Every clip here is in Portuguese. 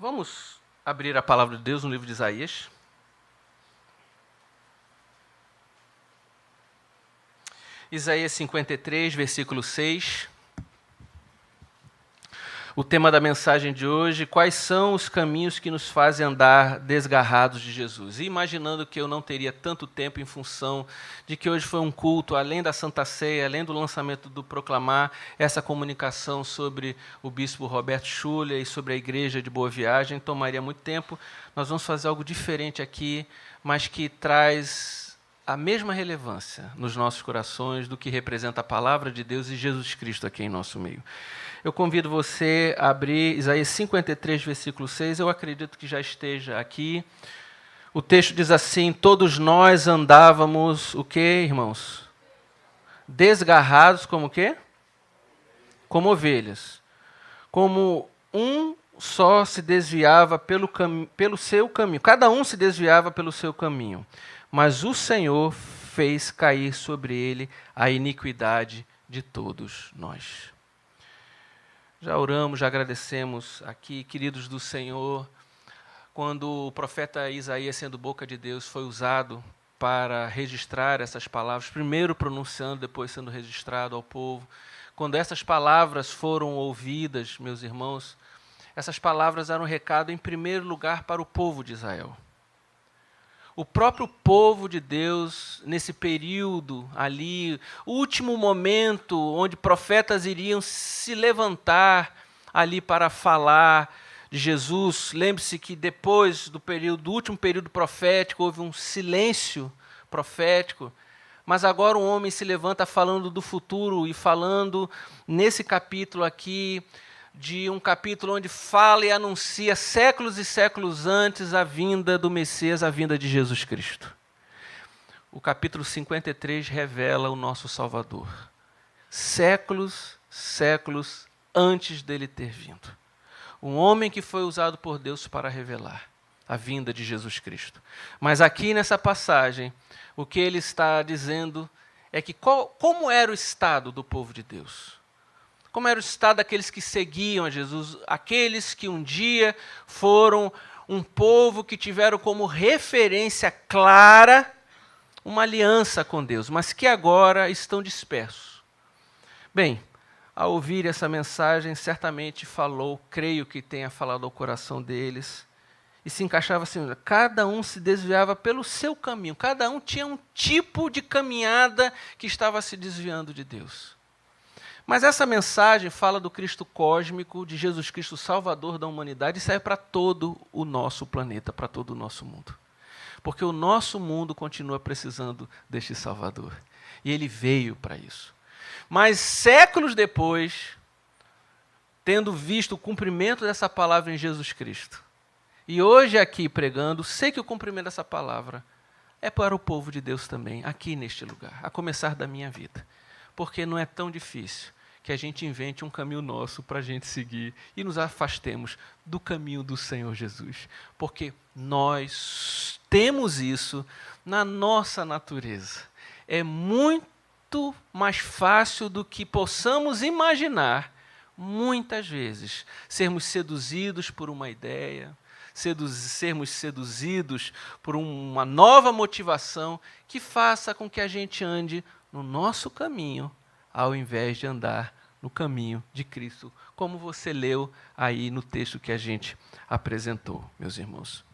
Vamos abrir a palavra de Deus no livro de Isaías. Isaías 53, versículo 6. O tema da mensagem de hoje: quais são os caminhos que nos fazem andar desgarrados de Jesus? E imaginando que eu não teria tanto tempo em função de que hoje foi um culto, além da Santa Ceia, além do lançamento do Proclamar, essa comunicação sobre o bispo Roberto Schuller e sobre a igreja de Boa Viagem, tomaria muito tempo. Nós vamos fazer algo diferente aqui, mas que traz a mesma relevância nos nossos corações do que representa a palavra de Deus e Jesus Cristo aqui em nosso meio. Eu convido você a abrir Isaías 53, versículo 6. Eu acredito que já esteja aqui. O texto diz assim: todos nós andávamos, o quê, irmãos? Desgarrados como o quê? Como ovelhas. Como um só se desviava pelo seu caminho. Cada um se desviava pelo seu caminho. Mas o Senhor fez cair sobre ele a iniquidade de todos nós. Já oramos, já agradecemos aqui, queridos do Senhor, quando o profeta Isaías, sendo boca de Deus, foi usado para registrar essas palavras, primeiro pronunciando, depois sendo registrado ao povo. Quando essas palavras foram ouvidas, meus irmãos, essas palavras eram um recado, em primeiro lugar, para o povo de Israel. O próprio povo de Deus, nesse período ali, o último momento onde profetas iriam se levantar ali para falar de Jesus. Lembre-se que depois do último período profético, houve um silêncio profético, mas agora um homem se levanta falando do futuro e falando nesse capítulo aqui, de um capítulo onde fala e anuncia séculos e séculos antes a vinda do Messias, a vinda de Jesus Cristo. O capítulo 53 revela o nosso Salvador. Séculos antes dele ter vindo. Um homem que foi usado por Deus para revelar a vinda de Jesus Cristo. Mas aqui nessa passagem, o que ele está dizendo é que como era o estado do povo de Deus? Como era o estado daqueles que seguiam a Jesus, aqueles que um dia foram um povo que tiveram como referência clara uma aliança com Deus, mas que agora estão dispersos. Bem, ao ouvir essa mensagem, certamente creio que tenha falado ao coração deles, e se encaixava assim: cada um se desviava pelo seu caminho, cada um tinha um tipo de caminhada que estava se desviando de Deus. Mas essa mensagem fala do Cristo cósmico, de Jesus Cristo, Salvador da humanidade, e serve para todo o nosso planeta, para todo o nosso mundo. Porque o nosso mundo continua precisando deste Salvador. E ele veio para isso. Mas séculos depois, tendo visto o cumprimento dessa palavra em Jesus Cristo, e hoje aqui pregando, sei que o cumprimento dessa palavra é para o povo de Deus também, aqui neste lugar, a começar da minha vida. Porque não é tão difícil que a gente invente um caminho nosso para a gente seguir e nos afastemos do caminho do Senhor Jesus. Porque nós temos isso na nossa natureza. É muito mais fácil do que possamos imaginar, muitas vezes, sermos seduzidos por uma ideia, sermos seduzidos por uma nova motivação que faça com que a gente ande no nosso caminho, ao invés de andar no caminho de Cristo, como você leu aí no texto que a gente apresentou, meus irmãos.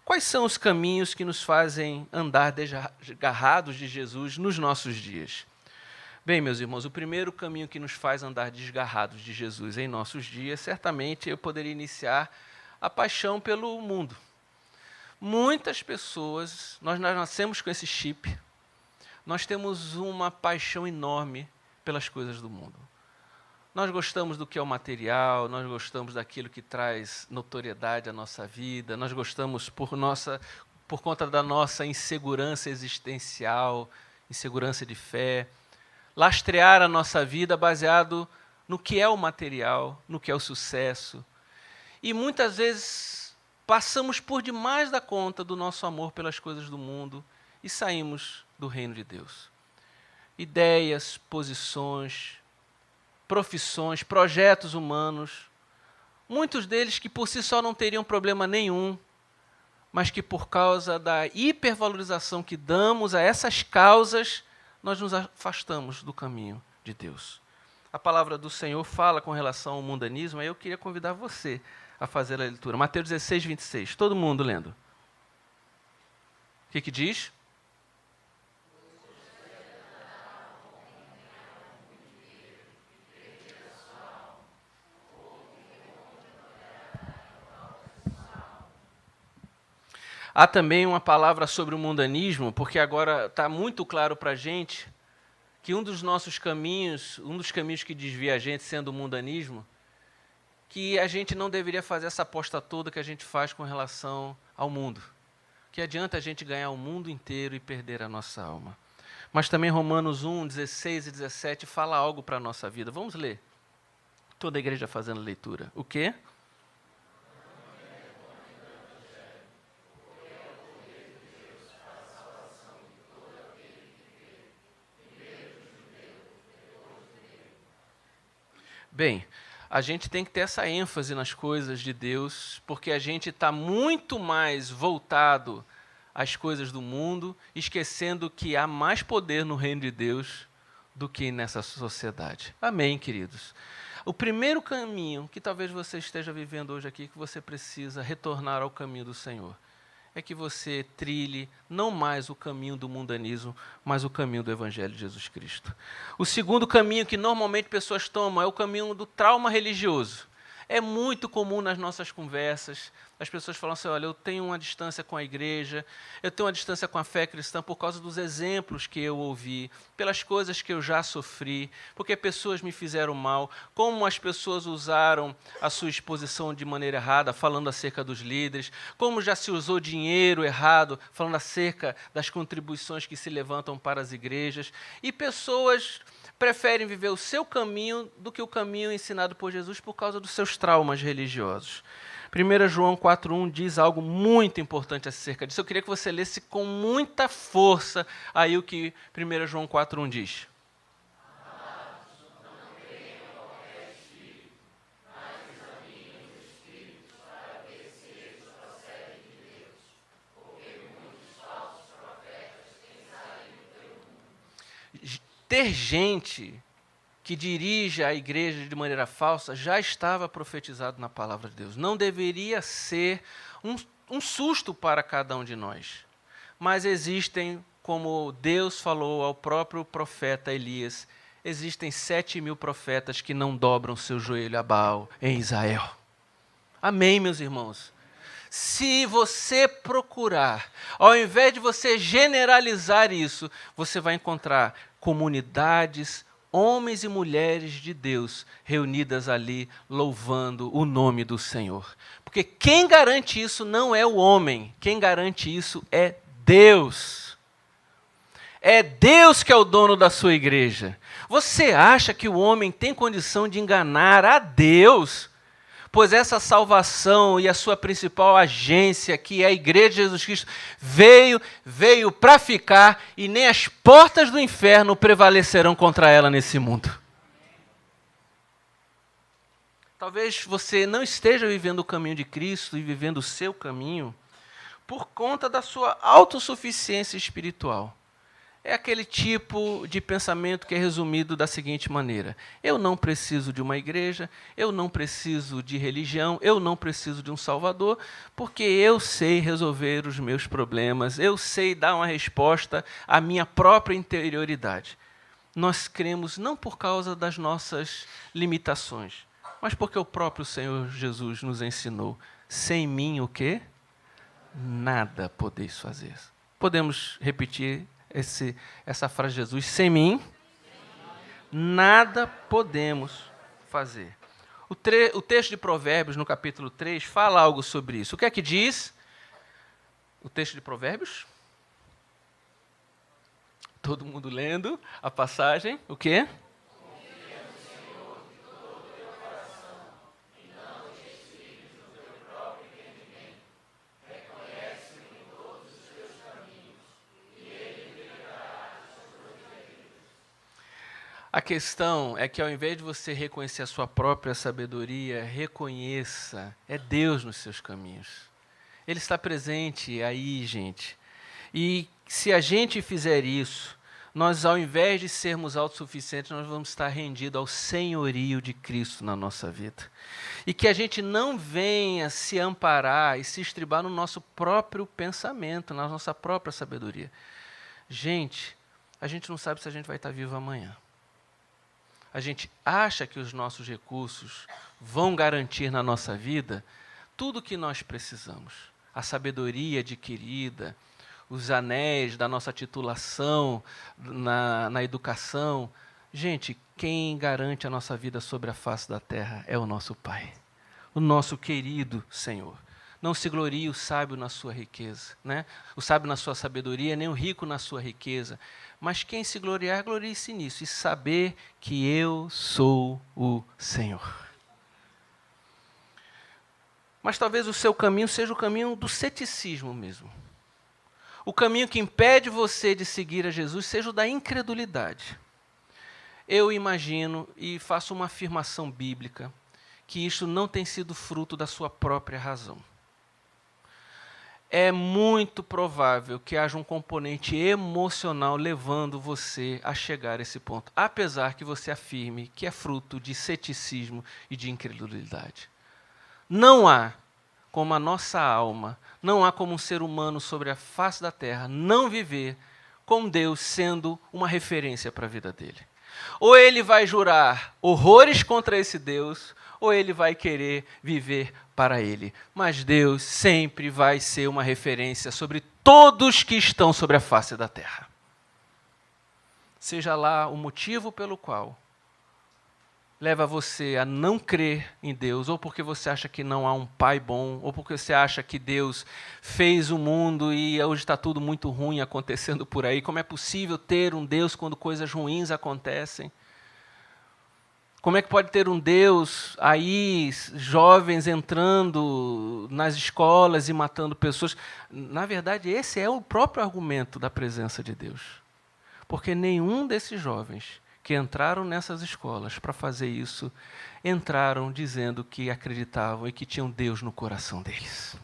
Quais são os caminhos que nos fazem andar desgarrados de Jesus nos nossos dias? Bem, meus irmãos, o primeiro caminho que nos faz andar desgarrados de Jesus em nossos dias, certamente eu poderia iniciar a paixão pelo mundo. Muitas pessoas, nós nascemos com esse chip, nós temos uma paixão enorme pelas coisas do mundo. Nós gostamos do que é o material, nós gostamos daquilo que traz notoriedade à nossa vida, nós gostamos por conta da nossa insegurança existencial, insegurança de fé, lastrear a nossa vida baseado no que é o material, no que é o sucesso. E muitas vezes passamos por demais da conta do nosso amor pelas coisas do mundo e saímos do reino de Deus. Ideias, posições, profissões, projetos humanos Muitos deles que por si só não teriam problema nenhum, mas que por causa da hipervalorização que damos a essas causas, nós nos afastamos do caminho de Deus. A palavra do Senhor fala com relação ao mundanismo, aí eu queria convidar você a fazer a leitura. Mateus 16, 26. Todo mundo lendo. O que diz? Há também uma palavra sobre o mundanismo, porque agora está muito claro para a gente que um dos caminhos que desvia a gente, sendo o mundanismo, que a gente não deveria fazer essa aposta toda que a gente faz com relação ao mundo. Que adianta a gente ganhar o mundo inteiro e perder a nossa alma. Mas também Romanos 1, 16 e 17 fala algo para a nossa vida. Vamos ler. Toda a igreja fazendo leitura. O quê? Bem, a gente tem que ter essa ênfase nas coisas de Deus, porque a gente está muito mais voltado às coisas do mundo, esquecendo que há mais poder no reino de Deus do que nessa sociedade. Amém, queridos? O primeiro caminho que talvez você esteja vivendo hoje aqui, que você precisa retornar ao caminho do Senhor, é que você trilhe não mais o caminho do mundanismo, mas o caminho do Evangelho de Jesus Cristo. O segundo caminho que normalmente pessoas tomam é o caminho do trauma religioso. É muito comum nas nossas conversas, as pessoas falam assim, olha, eu tenho uma distância com a igreja, eu tenho uma distância com a fé cristã por causa dos exemplos que eu ouvi, pelas coisas que eu já sofri, porque pessoas me fizeram mal, como as pessoas usaram a sua exposição de maneira errada, falando acerca dos líderes, como já se usou dinheiro errado, falando acerca das contribuições que se levantam para as igrejas, e pessoas preferem viver o seu caminho do que o caminho ensinado por Jesus por causa dos seus traumas religiosos. 1 João 4,1 diz algo muito importante acerca disso. Eu queria que você lesse com muita força aí o que 1 João 4,1 diz. Ter gente que dirige a igreja de maneira falsa já estava profetizado na palavra de Deus. Não deveria ser um susto para cada um de nós. Mas existem, como Deus falou ao próprio profeta Elias, existem 7.000 profetas que não dobram seu joelho a Baal em Israel. Amém, meus irmãos? Se você procurar, ao invés de você generalizar isso, você vai encontrar comunidades, homens e mulheres de Deus reunidas ali, louvando o nome do Senhor. Porque quem garante isso não é o homem, quem garante isso é Deus. É Deus que é o dono da sua igreja. Você acha que o homem tem condição de enganar a Deus? Pois essa salvação e a sua principal agência, que é a Igreja de Jesus Cristo, veio para ficar e nem as portas do inferno prevalecerão contra ela nesse mundo. Talvez você não esteja vivendo o caminho de Cristo e vivendo o seu caminho por conta da sua autossuficiência espiritual. É aquele tipo de pensamento que é resumido da seguinte maneira: eu não preciso de uma igreja, eu não preciso de religião, eu não preciso de um salvador, porque eu sei resolver os meus problemas, eu sei dar uma resposta à minha própria interioridade. Nós cremos não por causa das nossas limitações, mas porque o próprio Senhor Jesus nos ensinou: sem mim o quê? Nada podeis fazer. Podemos repetir essa frase de Jesus: sem mim, nada podemos fazer. O texto de Provérbios, no capítulo 3, fala algo sobre isso. O que é que diz o texto de Provérbios? Todo mundo lendo a passagem. O quê? A questão é que ao invés de você reconhecer a sua própria sabedoria, reconheça, é Deus nos seus caminhos. Ele está presente aí, gente. E se a gente fizer isso, nós, ao invés de sermos autossuficientes, nós vamos estar rendidos ao senhorio de Cristo na nossa vida. E que a gente não venha se amparar e se estribar no nosso próprio pensamento, na nossa própria sabedoria. Gente, a gente não sabe se a gente vai estar vivo amanhã. A gente acha que os nossos recursos vão garantir na nossa vida tudo o que nós precisamos. A sabedoria adquirida, os anéis da nossa titulação na educação. Gente, quem garante a nossa vida sobre a face da terra é o nosso Pai, o nosso querido Senhor. Não se glorie o sábio na sua riqueza, né? O sábio na sua sabedoria, nem o rico na sua riqueza. Mas quem se gloriar, glorie-se nisso, e saber que eu sou o Senhor. Mas talvez o seu caminho seja o caminho do ceticismo mesmo. O caminho que impede você de seguir a Jesus seja o da incredulidade. Eu imagino e faço uma afirmação bíblica que isto não tem sido fruto da sua própria razão. É muito provável que haja um componente emocional levando você a chegar a esse ponto, apesar que você afirme que é fruto de ceticismo e de incredulidade. Não há como a nossa alma, não há como um ser humano sobre a face da terra não viver com Deus sendo uma referência para a vida dele. Ou ele vai jurar horrores contra esse Deus, ou ele vai querer viver para ele. Mas Deus sempre vai ser uma referência sobre todos que estão sobre a face da terra. Seja lá o motivo pelo qual leva você a não crer em Deus, ou porque você acha que não há um pai bom, ou porque você acha que Deus fez o mundo e hoje está tudo muito ruim acontecendo por aí. Como é possível ter um Deus quando coisas ruins acontecem? Como é que pode ter um Deus aí, jovens entrando nas escolas e matando pessoas? Na verdade, esse é o próprio argumento da presença de Deus. Porque nenhum desses jovens que entraram nessas escolas para fazer isso, entraram dizendo que acreditavam e que tinham Deus no coração deles.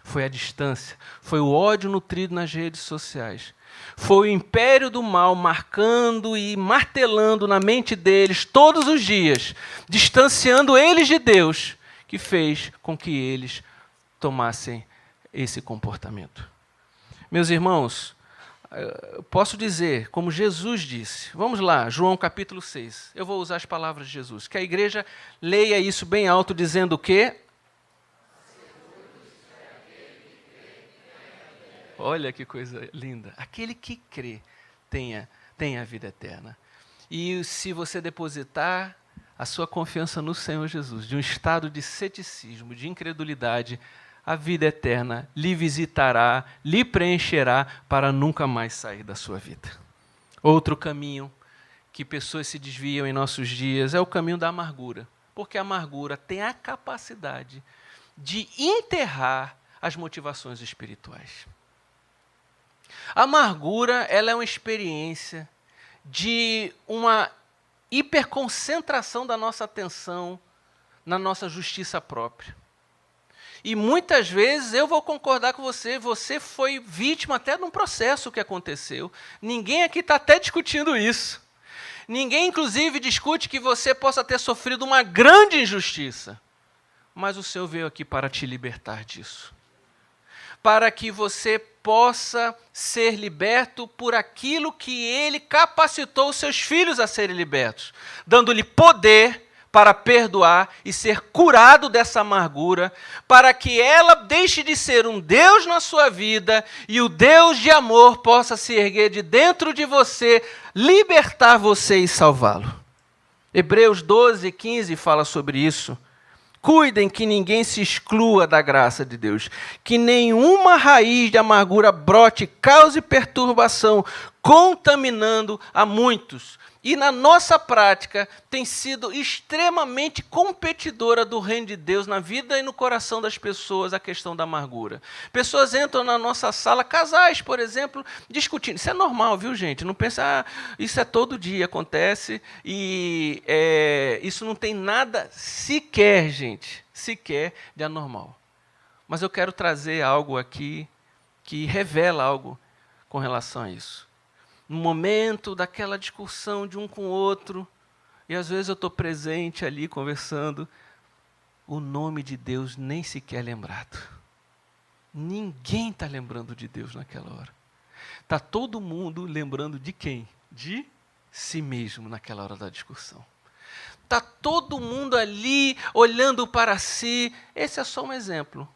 Foi a distância, foi o ódio nutrido nas redes sociais. Foi o império do mal marcando e martelando na mente deles todos os dias, distanciando eles de Deus, que fez com que eles tomassem esse comportamento. Meus irmãos, eu posso dizer, como Jesus disse, vamos lá, João capítulo 6, eu vou usar as palavras de Jesus, que a igreja leia isso bem alto, dizendo o quê? Olha que coisa linda. Aquele que crê tem a vida eterna. E se você depositar a sua confiança no Senhor Jesus, de um estado de ceticismo, de incredulidade, a vida eterna lhe visitará, lhe preencherá para nunca mais sair da sua vida. Outro caminho que pessoas se desviam em nossos dias é o caminho da amargura. Porque a amargura tem a capacidade de enterrar as motivações espirituais. A amargura, ela é uma experiência de uma hiperconcentração da nossa atenção na nossa justiça própria. E muitas vezes eu vou concordar com você, você foi vítima até de um processo que aconteceu. Ninguém aqui está até discutindo isso. Ninguém, inclusive, discute que você possa ter sofrido uma grande injustiça. Mas o Senhor veio aqui para te libertar disso. Para que você possa ser liberto por aquilo que Ele capacitou os seus filhos a serem libertos, dando-lhe poder para perdoar e ser curado dessa amargura, para que ela deixe de ser um Deus na sua vida e o Deus de amor possa se erguer de dentro de você, libertar você e salvá-lo. Hebreus 12:15 fala sobre isso. Cuidem que ninguém se exclua da graça de Deus, que nenhuma raiz de amargura brote, cause perturbação, contaminando a muitos. e na nossa prática tem sido extremamente competidora do reino de Deus na vida e no coração das pessoas a questão da amargura. Pessoas entram na nossa sala, casais, por exemplo, discutindo. Isso é normal, viu, gente? Não pensa, isso é todo dia, acontece, e isso não tem nada sequer, gente, sequer de anormal. Mas eu quero trazer algo aqui que revela algo com relação a isso. No momento daquela discussão de um com o outro, e às vezes eu estou presente ali conversando, o nome de Deus nem sequer é lembrado. Ninguém está lembrando de Deus naquela hora. Está todo mundo lembrando de quem? De si mesmo naquela hora da discussão. Está todo mundo ali olhando para si. Esse é só um exemplo.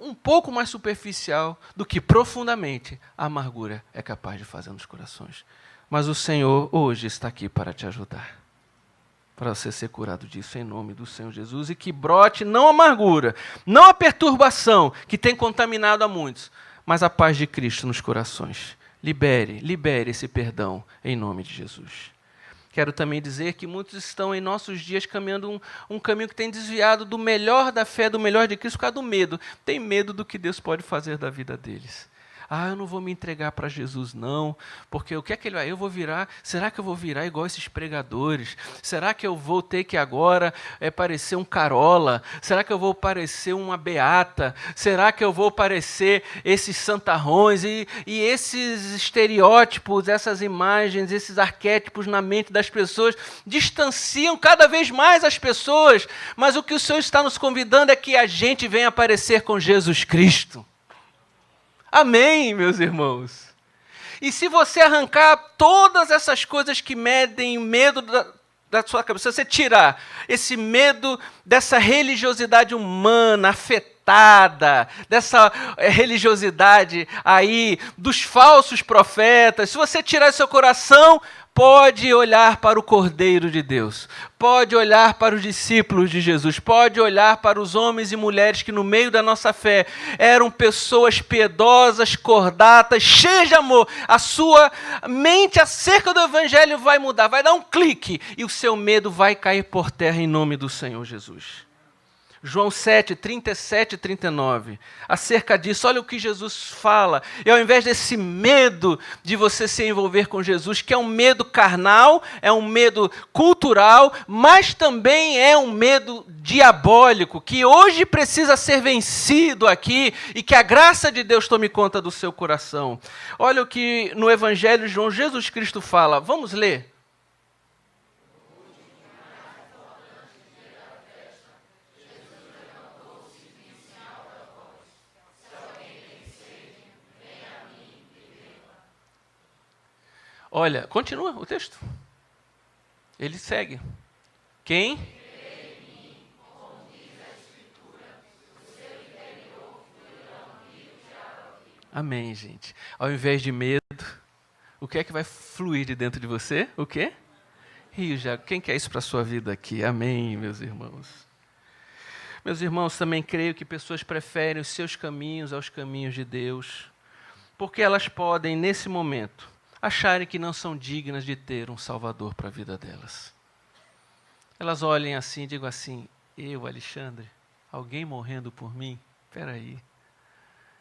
Um pouco mais superficial do que profundamente a amargura é capaz de fazer nos corações. Mas o Senhor hoje está aqui para te ajudar, para você ser curado disso em nome do Senhor Jesus, e que brote não a amargura, não a perturbação que tem contaminado a muitos, mas a paz de Cristo nos corações. Libere esse perdão em nome de Jesus. Quero também dizer que muitos estão em nossos dias caminhando um caminho que tem desviado do melhor da fé, do melhor de Cristo, por causa do medo. Tem medo do que Deus pode fazer da vida deles. Eu não vou me entregar para Jesus, não, porque o que é que ele vai? Eu vou virar, será que eu vou virar igual esses pregadores? Será que eu vou ter que agora parecer um Carola? Será que eu vou parecer uma Beata? Será que eu vou parecer esses santarrões? E esses estereótipos, essas imagens, esses arquétipos na mente das pessoas distanciam cada vez mais as pessoas, mas o que o Senhor está nos convidando é que a gente venha aparecer com Jesus Cristo. Amém, meus irmãos? E se você arrancar todas essas coisas que medem medo da sua cabeça, se você tirar esse medo dessa religiosidade humana, afetada, dessa religiosidade aí dos falsos profetas, se você tirar do seu coração, pode olhar para o Cordeiro de Deus, pode olhar para os discípulos de Jesus, pode olhar para os homens e mulheres que no meio da nossa fé eram pessoas piedosas, cordatas, cheias de amor. A sua mente acerca do Evangelho vai mudar, vai dar um clique e o seu medo vai cair por terra em nome do Senhor Jesus. João 7, 37 e 39, acerca disso, olha o que Jesus fala, e ao invés desse medo de você se envolver com Jesus, que é um medo carnal, é um medo cultural, mas também é um medo diabólico, que hoje precisa ser vencido aqui, e que a graça de Deus tome conta do seu coração. Olha o que no Evangelho de João Jesus Cristo fala, vamos ler? Olha, continua o texto. Ele segue. Quem? Amém, gente. Ao invés de medo, o que é que vai fluir de dentro de você? O quê? Rio de água. Quem quer isso para a sua vida aqui? Amém, meus irmãos. Meus irmãos, também creio que pessoas preferem os seus caminhos aos caminhos de Deus, porque elas podem, nesse momento, acharem que não são dignas de ter um Salvador para a vida delas. Elas olhem assim e digam assim, eu, Alexandre, alguém morrendo por mim? Espera aí,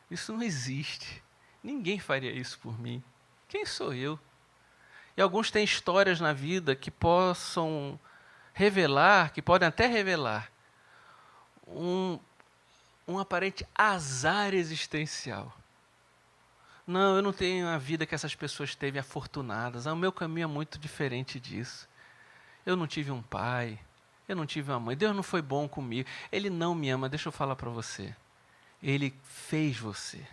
isso não existe, ninguém faria isso por mim, quem sou eu? E alguns têm histórias na vida que possam revelar, que podem até revelar, um aparente azar existencial. Não, eu não tenho a vida que essas pessoas teve afortunadas. O meu caminho é muito diferente disso. Eu não tive um pai, eu não tive uma mãe. Deus não foi bom comigo. Ele não me ama, deixa eu falar para você. Ele fez você.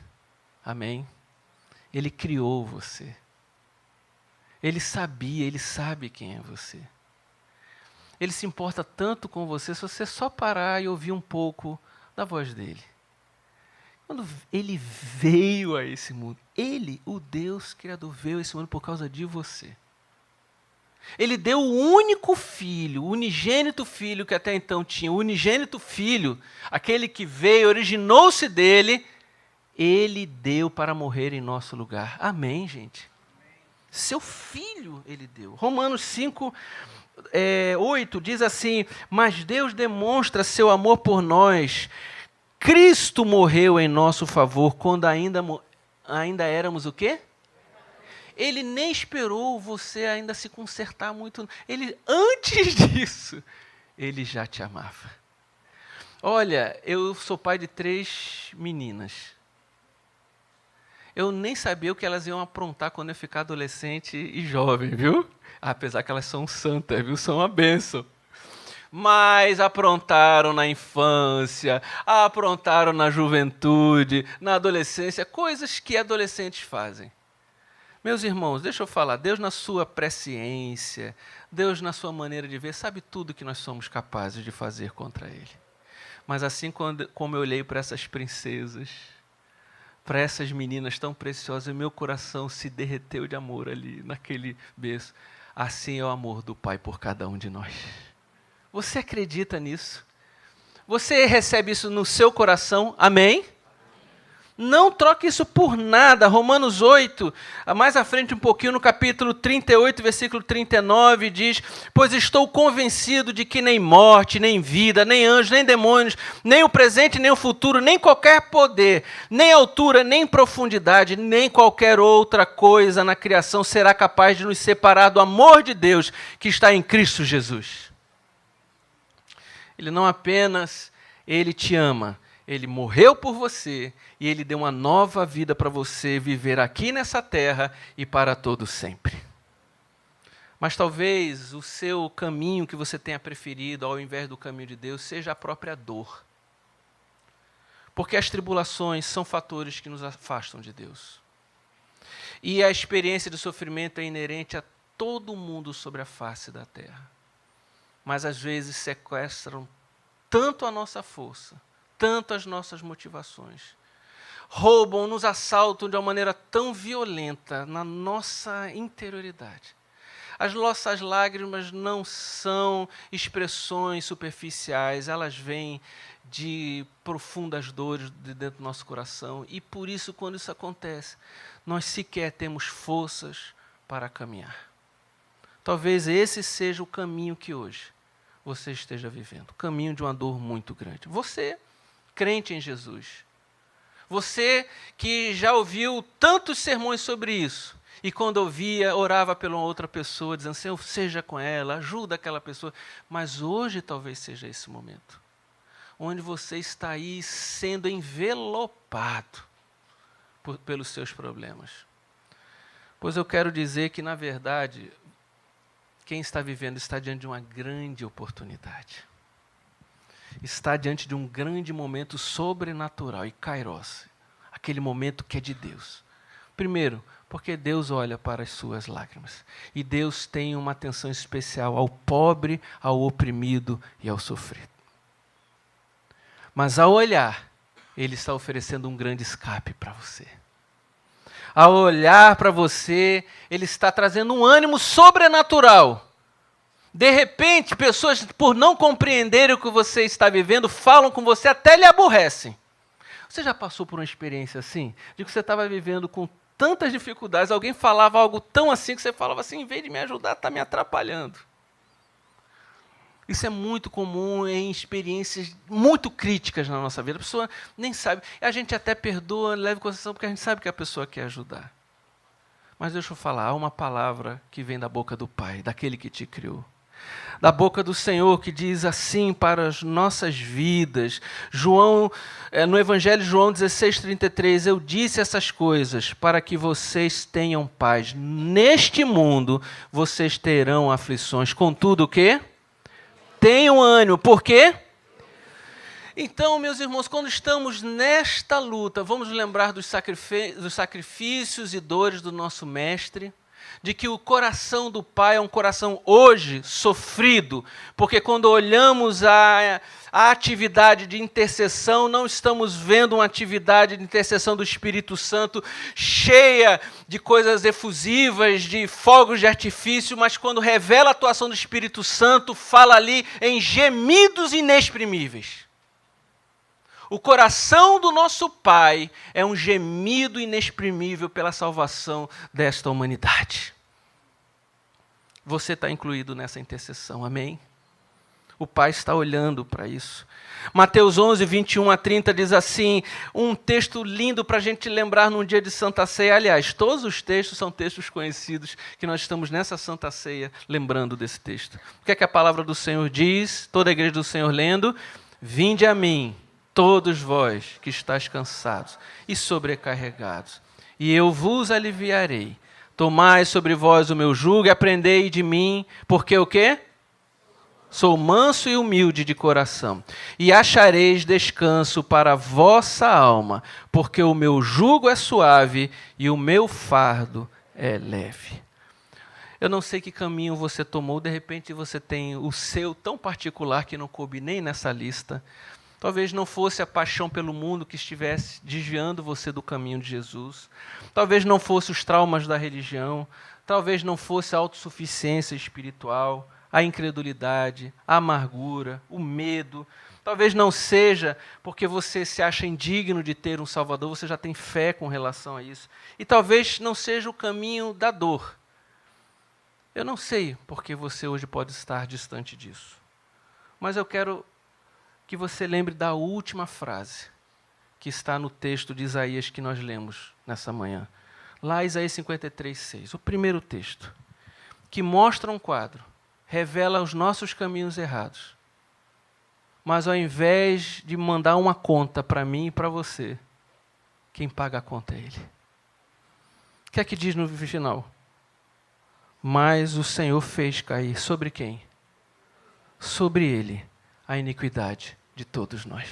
Amém? Ele criou você. Ele sabia, ele sabe quem é você. Ele se importa tanto com você, se você só parar e ouvir um pouco da voz dele. Quando ele veio a esse mundo, ele, o Deus Criador, veio a esse mundo por causa de você. Ele deu o único filho, o unigênito filho que até então tinha, o unigênito filho, aquele que veio, originou-se dele, ele deu para morrer em nosso lugar. Amém, gente? Seu Filho Ele deu. Romanos 5, 8 diz assim: mas Deus demonstra seu amor por nós. Cristo morreu em nosso favor quando ainda éramos o quê? Ele nem esperou você ainda se consertar muito. Ele, antes disso, Ele já te amava. Olha, eu sou pai de 3 meninas. Eu nem sabia o que elas iam aprontar quando eu ficar adolescente e jovem, viu? Apesar que elas são santas, viu? São uma bênção. Mas aprontaram na infância, aprontaram na juventude, na adolescência, coisas que adolescentes fazem. Meus irmãos, deixa eu falar, Deus na sua presciência, Deus na sua maneira de ver, sabe tudo que nós somos capazes de fazer contra Ele. Mas assim como eu olhei para essas princesas, para essas meninas tão preciosas, meu coração se derreteu de amor ali, naquele berço. Assim é o amor do Pai por cada um de nós. Você acredita nisso? Você recebe isso no seu coração? Amém? Não troque isso por nada. Romanos 8, mais à frente um pouquinho, no capítulo 38, versículo 39, diz: pois estou convencido de que nem morte, nem vida, nem anjos, nem demônios, nem o presente, nem o futuro, nem qualquer poder, nem altura, nem profundidade, nem qualquer outra coisa na criação será capaz de nos separar do amor de Deus que está em Cristo Jesus. Ele não apenas, Ele te ama, Ele morreu por você e Ele deu uma nova vida para você viver aqui nessa terra e para todo sempre. Mas talvez o seu caminho que você tenha preferido ao invés do caminho de Deus seja a própria dor. Porque as tribulações são fatores que nos afastam de Deus. E a experiência de sofrimento é inerente a todo mundo sobre a face da terra. Mas às vezes sequestram tanto a nossa força, tanto as nossas motivações, roubam, nos assaltam de uma maneira tão violenta na nossa interioridade. As nossas lágrimas não são expressões superficiais, elas vêm de profundas dores de dentro do nosso coração, e por isso, quando isso acontece, nós sequer temos forças para caminhar. Talvez esse seja o caminho que hoje você esteja vivendo, o caminho de uma dor muito grande. Você, crente em Jesus, você que já ouviu tantos sermões sobre isso, e quando ouvia, orava pela outra pessoa, dizendo: Senhor, seja com ela, ajuda aquela pessoa. Mas hoje talvez seja esse momento, onde você está aí sendo envelopado pelos seus problemas. Pois eu quero dizer que, na verdade, quem está vivendo está diante de uma grande oportunidade. Está diante de um grande momento sobrenatural e kairos, aquele momento que é de Deus. Primeiro, porque Deus olha para as suas lágrimas. E Deus tem uma atenção especial ao pobre, ao oprimido e ao sofrido. Mas ao olhar, Ele está oferecendo um grande escape para você. Ao olhar para você, Ele está trazendo um ânimo sobrenatural. De repente, pessoas, por não compreenderem o que você está vivendo, falam com você, até lhe aborrecem. Você já passou por uma experiência assim? De que você estava vivendo com tantas dificuldades, alguém falava algo tão assim, que você falava assim: em vez de me ajudar, está me atrapalhando. Isso é muito comum em experiências muito críticas na nossa vida. A pessoa nem sabe. A gente até perdoa, leva em consideração, porque a gente sabe que a pessoa quer ajudar. Mas deixa eu falar, há uma palavra que vem da boca do Pai, daquele que te criou. Da boca do Senhor, que diz assim para as nossas vidas. No Evangelho de João 16:33, eu disse essas coisas para que vocês tenham paz. Neste mundo vocês terão aflições. Contudo, o quê? Tenham ânimo. Por quê? Então, meus irmãos, quando estamos nesta luta, vamos lembrar dos sacrifícios e dores do nosso Mestre, de que o coração do Pai é um coração hoje sofrido, porque quando olhamos a atividade de intercessão, não estamos vendo uma atividade de intercessão do Espírito Santo cheia de coisas efusivas, de fogos de artifício, mas quando revela a atuação do Espírito Santo, fala ali em gemidos inexprimíveis. O coração do nosso Pai é um gemido inexprimível pela salvação desta humanidade. Você está incluído nessa intercessão, amém? O Pai está olhando para isso. Mateus 11, 21 a 30 diz assim, um texto lindo para a gente lembrar num dia de Santa Ceia. Aliás, todos os textos são textos conhecidos, que nós estamos nessa Santa Ceia lembrando desse texto. O que é que a palavra do Senhor diz? Toda a igreja do Senhor lendo. Vinde a mim, todos vós que estáis cansados e sobrecarregados, e eu vos aliviarei. Tomai sobre vós o meu jugo e aprendei de mim, porque o quê? Sou manso e humilde de coração, e achareis descanso para a vossa alma, porque o meu jugo é suave e o meu fardo é leve. Eu não sei que caminho você tomou, de repente você tem o seu tão particular que não coube nem nessa lista. Talvez não fosse a paixão pelo mundo que estivesse desviando você do caminho de Jesus. Talvez não fosse os traumas da religião. Talvez não fosse a autossuficiência espiritual, a incredulidade, a amargura, o medo. Talvez não seja porque você se acha indigno de ter um Salvador, você já tem fé com relação a isso. E talvez não seja o caminho da dor. Eu não sei porque você hoje pode estar distante disso. Mas eu quero que você lembre da última frase que está no texto de Isaías que nós lemos nessa manhã. Lá, Isaías 53, 6. O primeiro texto, que mostra um quadro, revela os nossos caminhos errados. Mas ao invés de mandar uma conta para mim e para você, quem paga a conta é Ele. O que é que diz no final? Mas o Senhor fez cair sobre quem? Sobre Ele a iniquidade de todos nós.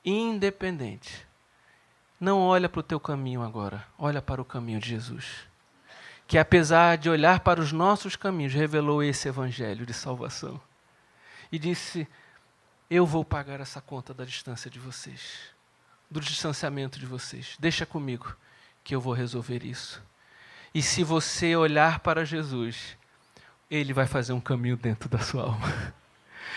Independente. Não olha para o teu caminho agora, olha para o caminho de Jesus. Que apesar de olhar para os nossos caminhos, revelou esse evangelho de salvação. E disse, eu vou pagar essa conta da distância de vocês, do distanciamento de vocês. Deixa comigo que eu vou resolver isso. E se você olhar para Jesus, Ele vai fazer um caminho dentro da sua alma.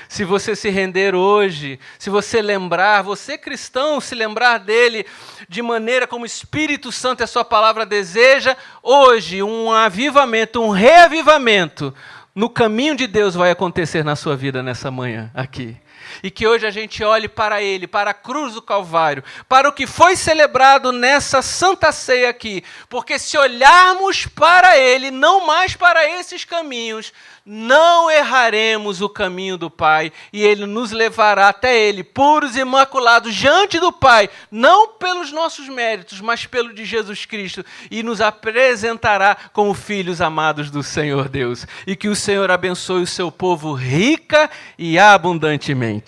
Se você se render hoje, se você lembrar, você cristão, se lembrar dele de maneira como o Espírito Santo e a sua palavra deseja, hoje um avivamento, um reavivamento no caminho de Deus vai acontecer na sua vida nessa manhã aqui. E que hoje a gente olhe para Ele, para a cruz do Calvário, para o que foi celebrado nessa Santa Ceia aqui. Porque se olharmos para Ele, não mais para esses caminhos, não erraremos o caminho do Pai. E Ele nos levará até Ele, puros e imaculados, diante do Pai. Não pelos nossos méritos, mas pelo de Jesus Cristo. E nos apresentará como filhos amados do Senhor Deus. E que o Senhor abençoe o seu povo rica e abundantemente.